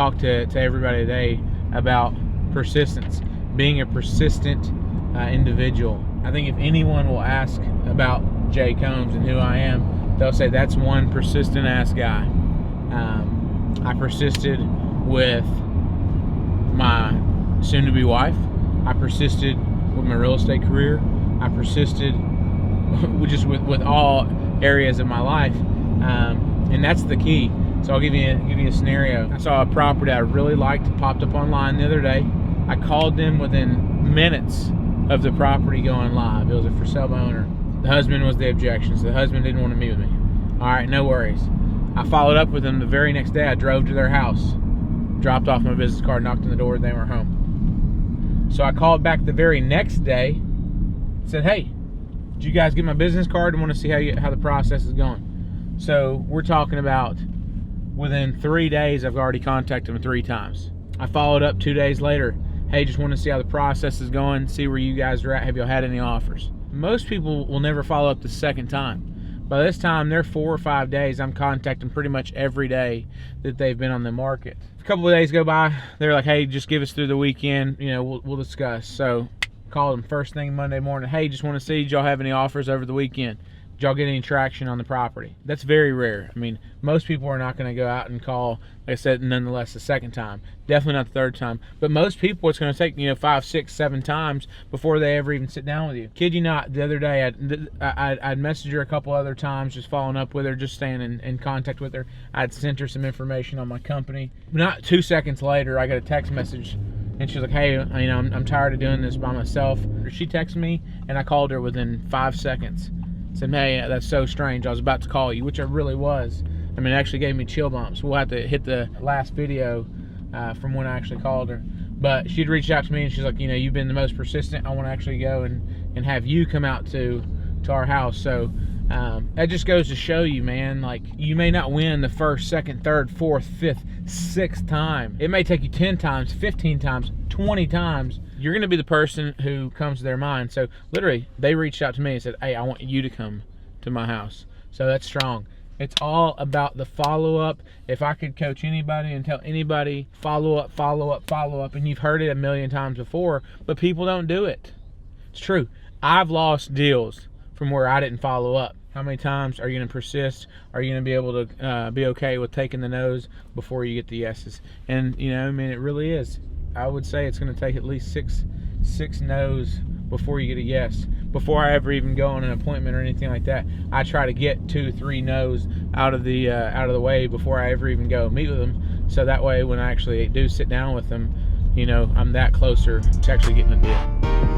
talk to everybody today about persistence, being a persistent individual. I think if anyone will ask about Jay Combs and who I am, they'll say that's one persistent ass guy. I persisted with my soon-to-be wife. I persisted with my real estate career. I persisted with all areas of my life, and that's the key. So I'll give you a scenario. I saw a property I really liked, popped up online the other day. I called them within minutes of the property going live. It was a for sale by owner. The husband was the objection, so the husband didn't want to meet with me. All right, no worries. I followed up with them the very next day. I drove to their house, dropped off my business card, knocked on the door, they were home. So I called back the very next day, said, hey, did you guys get my business card? I want to see how the process is going. So we're talking about within 3 days, I've already contacted them 3 times. I followed up 2 days later. Hey, just want to see how the process is going, see where you guys are at. Have y'all had any offers? Most people will never follow up the second time. By this time, they're 4 or 5 days. I'm contacting pretty much every day that they've been on the market. A couple of days go by. They're like, hey, just give us through the weekend. You know, we'll discuss. So called them first thing Monday morning. Hey, just want to see, did y'all have any offers over the weekend? Did y'all get any traction on the property? That's very rare. I mean, most people are not going to go out and call, like I said, nonetheless, the second time. Definitely not the third time. But most people, it's going to take, 5, 6, 7 times before they ever even sit down with you. Kid you not, the other day, I'd messaged her a couple other times, just following up with her, just staying in contact with her. I'd sent her some information on my company. Not 2 seconds later, I got a text message, and she's like, hey, I'm tired of doing this by myself. She texted me, and I called her within 5 seconds. Said, hey, that's so strange. I was about to call you, which I really was. I mean, it actually gave me chill bumps. We'll have to hit the last video from when I actually called her. But she'd reached out to me, and she's like, you've been the most persistent. I want to actually go and have you come out to our house. So that just goes to show you, man, like, you may not win the first, second, third, fourth, fifth, sixth time. It may take you 10 times, 15 times, 20 times. You're going to be the person who comes to their mind. So literally, they reached out to me and said, hey, I want you to come to my house. So that's strong. It's all about the follow-up. If I could coach anybody and tell anybody, follow up, follow up, follow up, and you've heard it a million times before, but people don't do it. It's true. I've lost deals from where I didn't follow up. How many times are you going to persist? Are you going to be able to be okay with taking the no's before you get the yeses? And, it really is. I would say it's going to take at least six no's before you get a yes. Before I ever even go on an appointment or anything like that, I try to get 2, 3 no's out of the way before I ever even go meet with them. So that way, when I actually do sit down with them, I'm that closer to actually getting a deal.